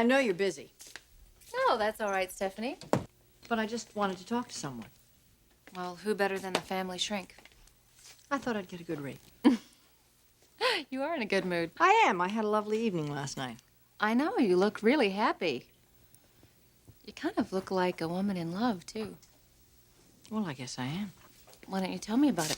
I know you're busy, No, that's all right, Stephanie. but I just wanted to talk to someone. Well, who better than the family shrink? I thought I'd get a good read. You are in a good mood. I am. I had a lovely evening last night. I know, you look really happy. You kind of look like a woman in love, too. Well, I guess I am. Why don't you tell me about it?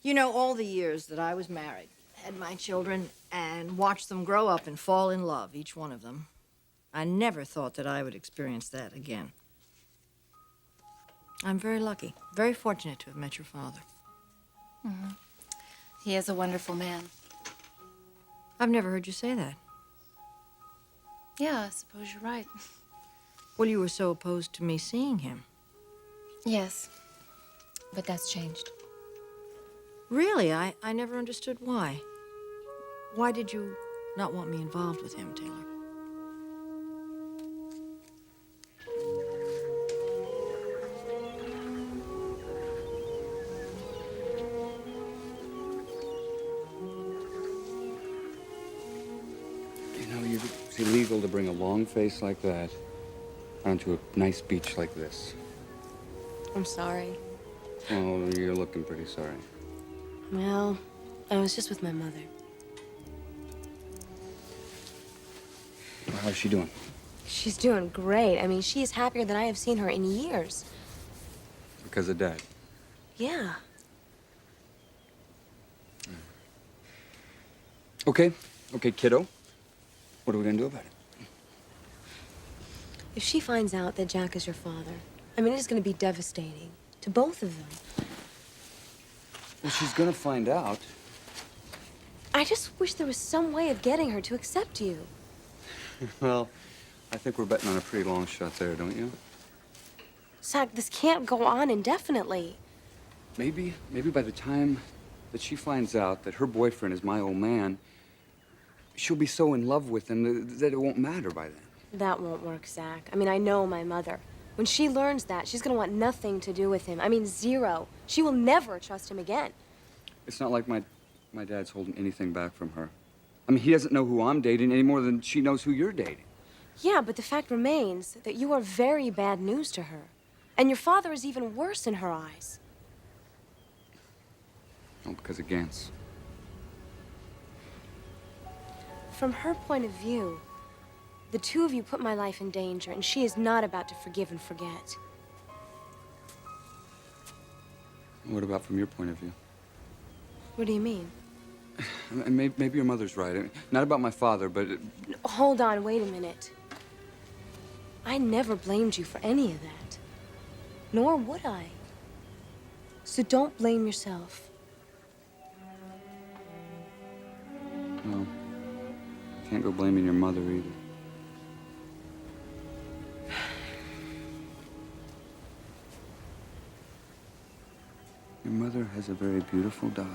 You know, all the years that I was married, had my children, and watched them grow up and fall in love, each one of them, I never thought that I would experience that again. I'm very lucky, very fortunate to have met your father. Mm-hmm. He is a wonderful man. I've never heard you say that. Yeah, I suppose you're right. Well, you were so opposed to me seeing him. Yes, but that's changed. Really? I never understood why. Why did you not want me involved with him, Taylor? You know, it's illegal to bring a long face like that onto a nice beach like this. I'm sorry. Oh, you're looking pretty sorry. Well, I was just with my mother. Well, how's she doing? She's doing great. I mean, she is happier than I have seen her in years. Because of Dad. Yeah. Okay, kiddo. What are we gonna do about it? If she finds out that Jack is your father, I mean, it is going to be devastating to both of them. Well, she's gonna find out. I just wish there was some way of getting her to accept you. Well, I think we're betting on a pretty long shot there, don't you? Zach, this can't go on indefinitely. Maybe by the time that she finds out that her boyfriend is my old man, she'll be so in love with him that it won't matter by then. That won't work, Zach. I mean, I know my mother. When she learns that, she's going to want nothing to do with him. I mean, zero. She will never trust him again. It's not like my dad's holding anything back from her. I mean, he doesn't know who I'm dating any more than she knows who you're dating. Yeah, but the fact remains that you are very bad news to her. And your father is even worse in her eyes. Oh, because of Gantz. From her point of view, the two of you put my life in danger, and she is not about to forgive and forget. What about from your point of view? What do you mean? Maybe your mother's right. I mean, not about my father, but... Hold on, wait a minute. I never blamed you for any of that. Nor would I. So don't blame yourself. Well, can't go blaming your mother either. Your mother has a very beautiful daughter.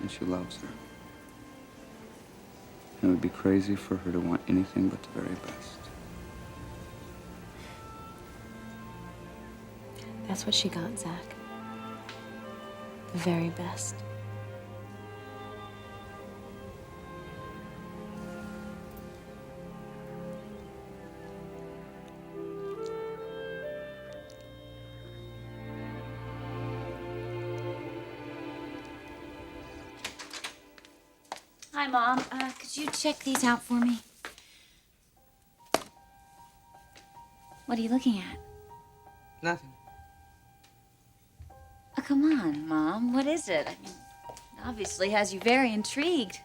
And she loves her. And it would be crazy for her to want anything but the very best. That's what she got, Zach. The very best. Hi, Mom. Could you check these out for me? What are you looking at? Nothing. Oh, come on, Mom. What is it? I mean, it obviously has you very intrigued.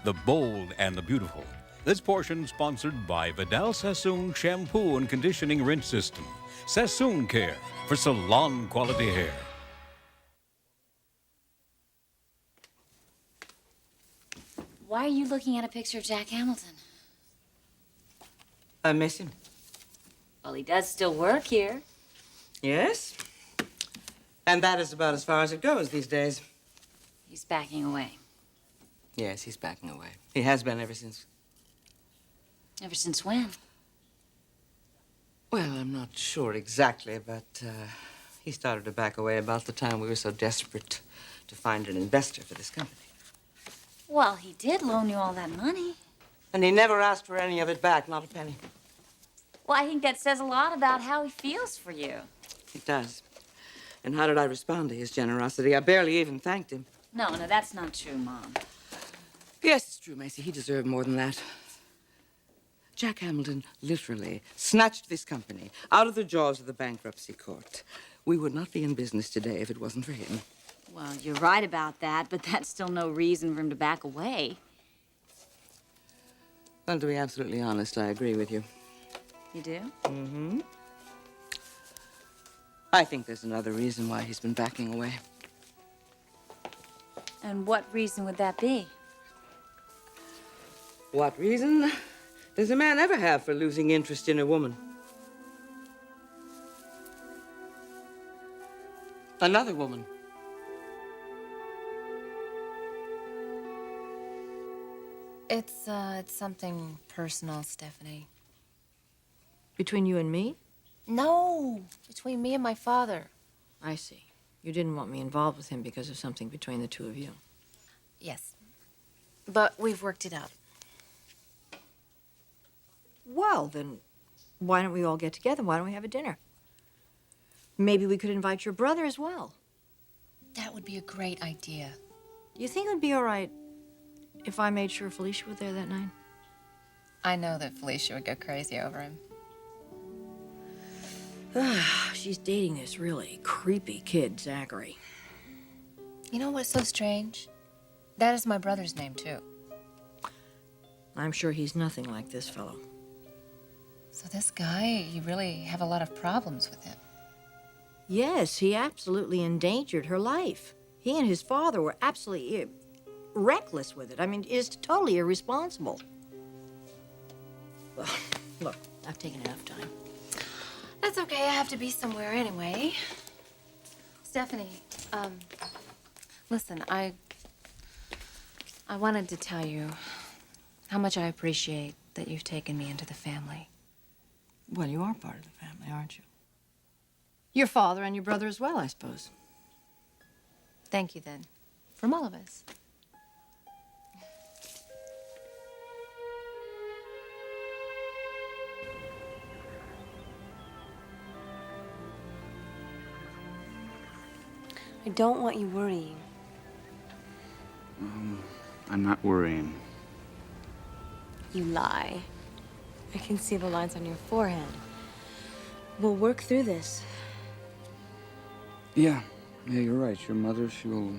The Bold and the Beautiful This portion sponsored by Vidal Sassoon Shampoo and Conditioning Rinse System. Sassoon Care for salon quality hair. Why are you looking at a picture of Jack Hamilton? I miss him. Well, he does still work here. Yes? And that is about as far as it goes these days. He's backing away. Yes, he's backing away. He has been ever since. Ever since when? Well, I'm not sure exactly, but he started to back away about the time we were so desperate to find an investor for this company. Well, he did loan you all that money. And he never asked for any of it back, not a penny. Well, I think that says a lot about how he feels for you. It does. And how did I respond to his generosity? I barely even thanked him. No, that's not true, Mom. Yes, it's true, Macy. He deserved more than that. Jack Hamilton literally snatched this company out of the jaws of the bankruptcy court. We would not be in business today if it wasn't for him. Well, you're right about that, but that's still no reason for him to back away. Well, to be absolutely honest, I agree with you. You do? Mm-hmm. I think there's another reason why he's been backing away. And what reason would that be? What reason does a man ever have for losing interest in a woman? Another woman. It's something personal, Stephanie. Between you and me? No, between me and my father. I see. You didn't want me involved with him because of something between the two of you. Yes. But we've worked it out. Well, then, why don't we all get together? Why don't we have a dinner? Maybe we could invite your brother as well. That would be a great idea. Do you think it would be all right if I made sure Felicia was there that night? I know that Felicia would go crazy over him. She's dating this really creepy kid, Zachary. You know what's so strange? That is my brother's name, too. I'm sure he's nothing like this fellow. So this guy, you really have a lot of problems with him. Yes, he absolutely endangered her life. He and his father were absolutely reckless with it. I mean, it's totally irresponsible. Well, look, I've taken enough time. That's okay, I have to be somewhere anyway. Stephanie, listen, I wanted to tell you how much I appreciate that you've taken me into the family. Well, you are part of the family, aren't you? Your father and your brother as well, I suppose. Thank you, then, from all of us. I don't want you worrying. I'm not worrying. You lie. I can see the lines on your forehead. We'll work through this. Yeah, you're right. Your mother, she will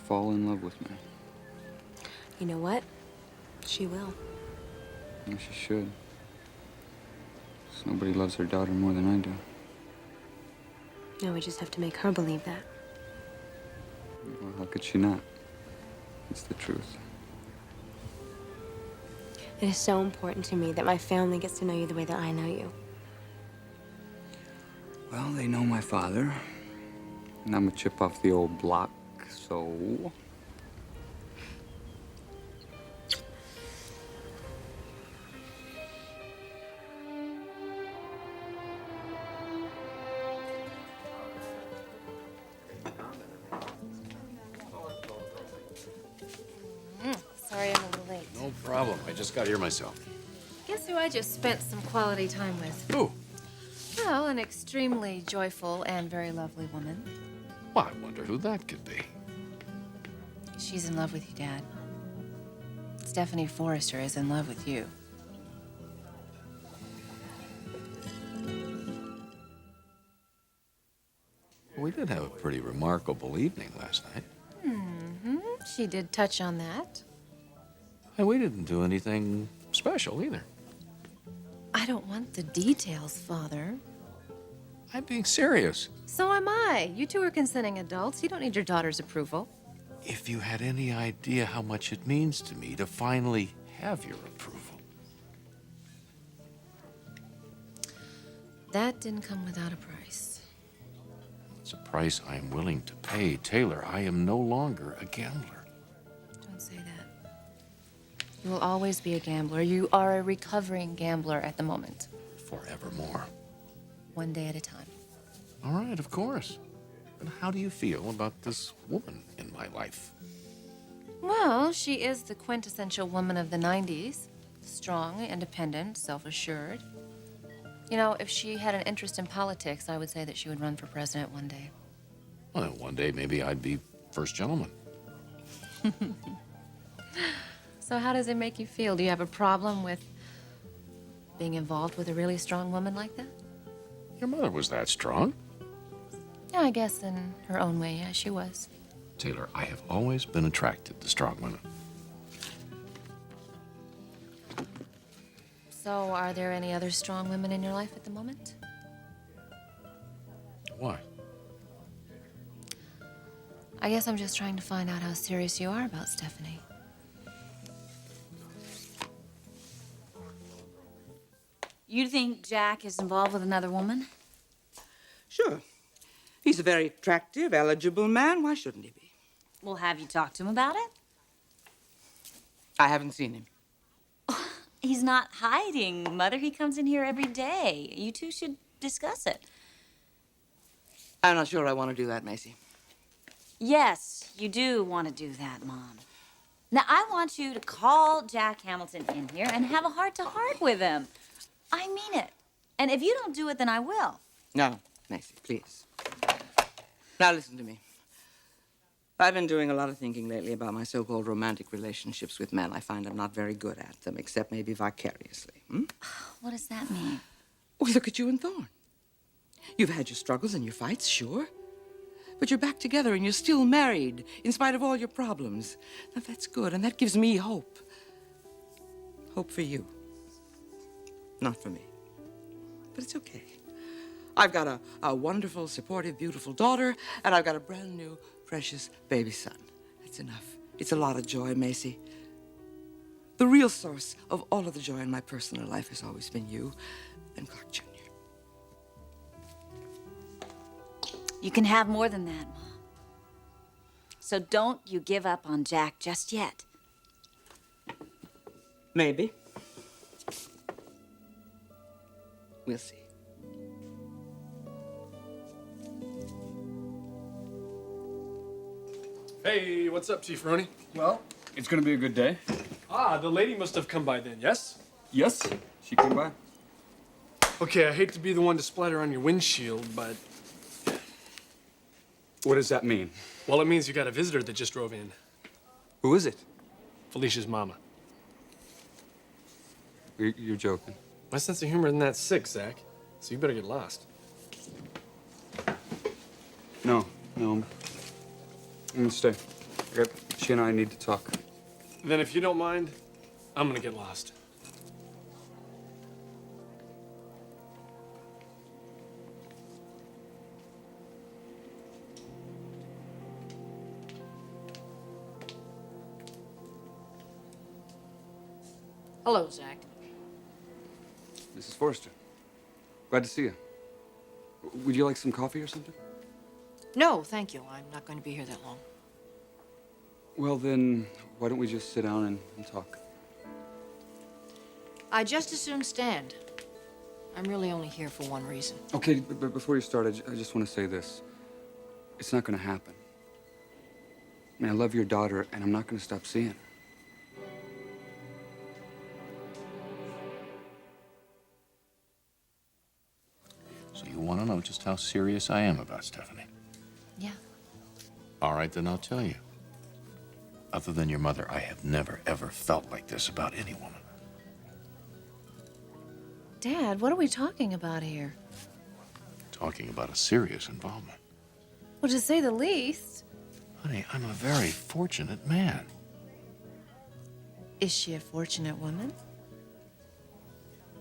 fall in love with me. You know what? She will. Yeah, she should. 'Cause nobody loves their daughter more than I do. Now we just have to make her believe that. Well, how could she not? It's the truth. It is so important to me that my family gets to know you the way that I know you. Well, they know my father. And I'm a chip off the old block, so... Sorry I'm a little late. No problem. I just got here myself. Guess who I just spent some quality time with? Who? Well, an extremely joyful and very lovely woman. Well, I wonder who that could be. She's in love with you, Dad. Stephanie Forrester is in love with you. We did have a pretty remarkable evening last night. She did touch on that. And we didn't do anything special either. I don't want the details, Father. I'm being serious. So am I. You two are consenting adults. You don't need your daughter's approval. If you had any idea how much it means to me to finally have your approval. That didn't come without a price. It's a price I am willing to pay. Taylor, I am no longer a gambler. Don't say that. You will always be a gambler. You are a recovering gambler at the moment. Forevermore. One day at a time. All right, of course. But how do you feel about this woman in my life? Well, she is the quintessential woman of the 90s. Strong, independent, self-assured. You know, if she had an interest in politics, I would say that she would run for president one day. Well, one day maybe I'd be first gentleman. So how does it make you feel? Do you have a problem with being involved with a really strong woman like that? Your mother was that strong. Yeah, I guess in her own way, yeah, she was. Taylor, I have always been attracted to strong women. So are there any other strong women in your life at the moment? Why? I guess I'm just trying to find out how serious you are about Stephanie. You think Jack is involved with another woman? Sure. He's a very attractive, eligible man. Why shouldn't he be? Well, have you talked to him about it? I haven't seen him. He's not hiding, Mother. He comes in here every day. You two should discuss it. I'm not sure I want to do that, Macy. Yes, you do want to do that, Mom. Now, I want you to call Jack Hamilton in here and have a heart-to-heart with him. I mean it. And if you don't do it, then I will. No, Macy, please. Now listen to me. I've been doing a lot of thinking lately about my so-called romantic relationships with men. I find I'm not very good at them, except maybe vicariously. What does that mean? Well, look at you and Thorne. You've had your struggles and your fights, sure. But you're back together and you're still married, in spite of all your problems. Now, that's good, and that gives me hope. Hope for you. Not for me. But it's okay. I've got a wonderful, supportive, beautiful daughter, and I've got a brand new, precious baby son. That's enough. It's a lot of joy, Macy. The real source of all of the joy in my personal life has always been you and Clark Jr. You can have more than that, Mom. So don't you give up on Jack just yet. Maybe. We'll see. Hey, what's up, Chief Roney? Well, it's gonna be a good day. Ah, the lady must have come by then, yes? Yes, she came by. Okay, I hate to be the one to splatter on your windshield, but... What does that mean? Well, it means you got a visitor that just drove in. Who is it? Felicia's mama. You're joking. My sense of humor isn't that sick, Zach. So you better get lost. No, I'm gonna stay. She and I need to talk. Then if you don't mind, I'm gonna get lost. Hello, Zach. Mrs. Forrester. Glad to see you. Would you like some coffee or something? No, thank you. I'm not going to be here that long. Well, then, why don't we just sit down and talk? I just as soon stand. I'm really only here for one reason. Okay, but before you start, I just want to say this. It's not going to happen. I mean, I love your daughter, and I'm not going to stop seeing her. So you want to know just how serious I am about Stephanie? Yeah. All right, then I'll tell you. Other than your mother, I have never, ever felt like this about any woman. Dad, what are we talking about here? Talking about a serious involvement. Well, to say the least. Honey, I'm a very fortunate man. Is she a fortunate woman?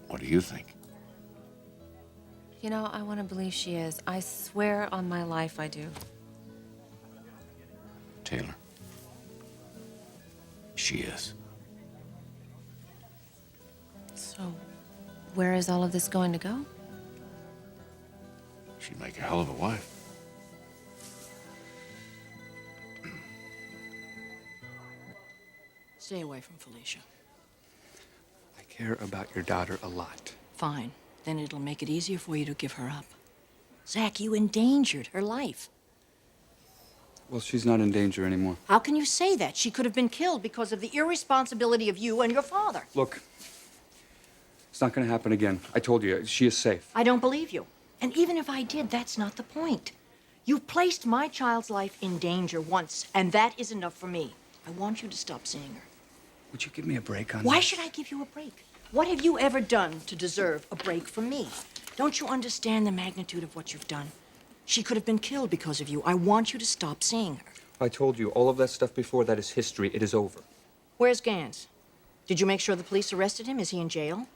What do you think? You know, I want to believe she is. I swear on my life I do. Taylor, she is. So, where is all of this going to go? She'd make a hell of a wife. Stay away from Felicia. I care about your daughter a lot. Fine. Then it'll make it easier for you to give her up. Zach, you endangered her life. Well, she's not in danger anymore. How can you say that? She could have been killed because of the irresponsibility of you and your father. Look, it's not going to happen again. I told you, she is safe. I don't believe you. And even if I did, that's not the point. You've placed my child's life in danger once, and that is enough for me. I want you to stop seeing her. Would you give me a break on Why this? should I give you a break? What have you ever done to deserve a break from me? Don't you understand the magnitude of what you've done? She could have been killed because of you. I want you to stop seeing her. I told you, all of that stuff before that is history. It is over. Where's Gans? Did you make sure the police arrested him? Is he in jail?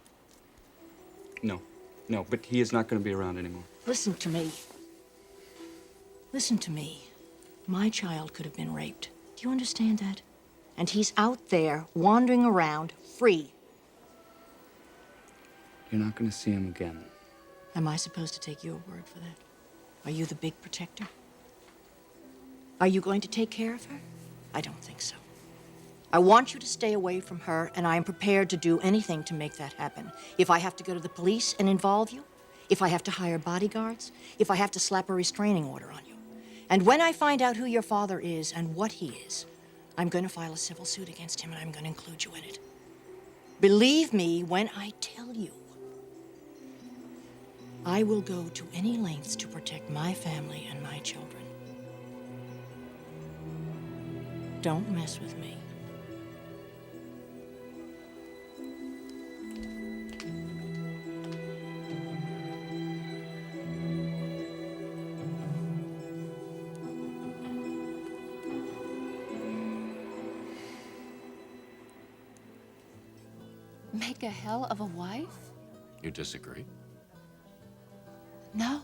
No, but he is not going to be around anymore. Listen to me. Listen to me. My child could have been raped. Do you understand that? And he's out there, wandering around, free. You're not going to see him again. Am I supposed to take your word for that? Are you the big protector? Are you going to take care of her? I don't think so. I want you to stay away from her, and I am prepared to do anything to make that happen. If I have to go to the police and involve you, if I have to hire bodyguards, if I have to slap a restraining order on you. And when I find out who your father is and what he is, I'm going to file a civil suit against him, and I'm going to include you in it. Believe me when I tell you. I will go to any lengths to protect my family and my children. Don't mess with me. Make a hell of a wife? You disagree? No.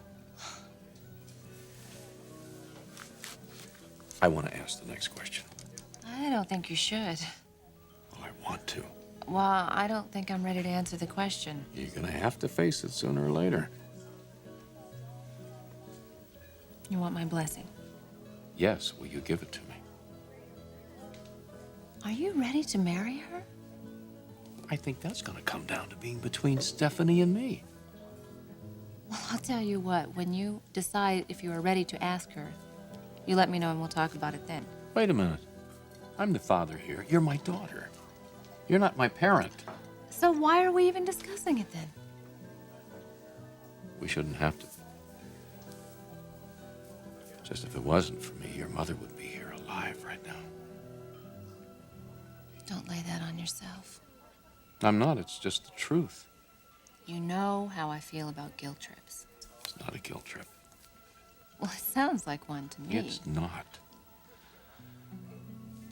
I want to ask the next question. I don't think you should. Well, I want to. Well, I don't think I'm ready to answer the question. You're going to have to face it sooner or later. You want my blessing? Yes, will you give it to me? Are you ready to marry her? I think that's going to come down to being between Stephanie and me. Well, I'll tell you what. When you decide if you are ready to ask her, you let me know and we'll talk about it then. Wait a minute. I'm the father here. You're my daughter. You're not my parent. So why are we even discussing it then? We shouldn't have to. Just if it wasn't for me, your mother would be here alive right now. Don't lay that on yourself. I'm not. It's just the truth. You know how I feel about guilt trips. It's not a guilt trip. Well, it sounds like one to me. It's not.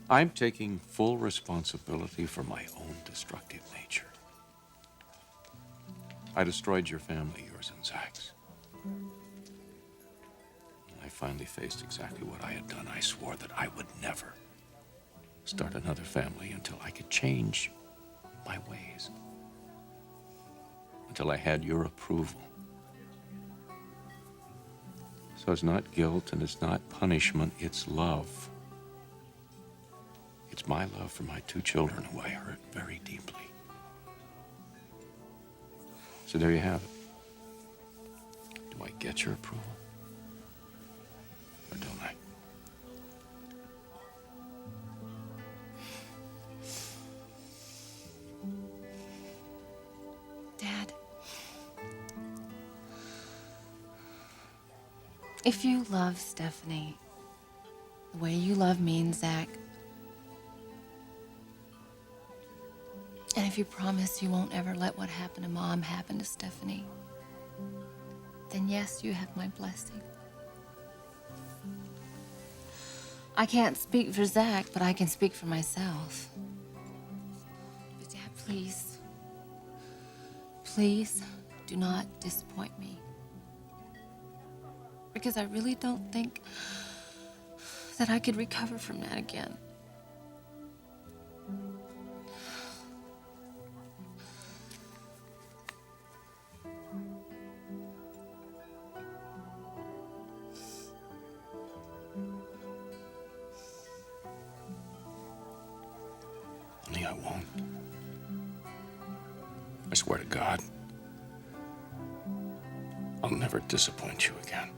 I'm taking full responsibility for my own destructive nature. I destroyed your family, yours and Zach's. When I finally faced exactly what I had done, I swore that I would never start another family until I could change my ways. Until I had your approval. So it's not guilt and it's not punishment, it's love. It's my love for my two children who I hurt very deeply. So there you have it. Do I get your approval? Or don't I? Dad, if you love Stephanie the way you love me and Zach, and if you promise you won't ever let what happened to Mom happen to Stephanie, then yes, you have my blessing. I can't speak for Zach, but I can speak for myself. But Dad, please, Please do not disappoint me. Because I really don't think that I could recover from that again. Honey, I won't. I swear to God, I'll never disappoint you again.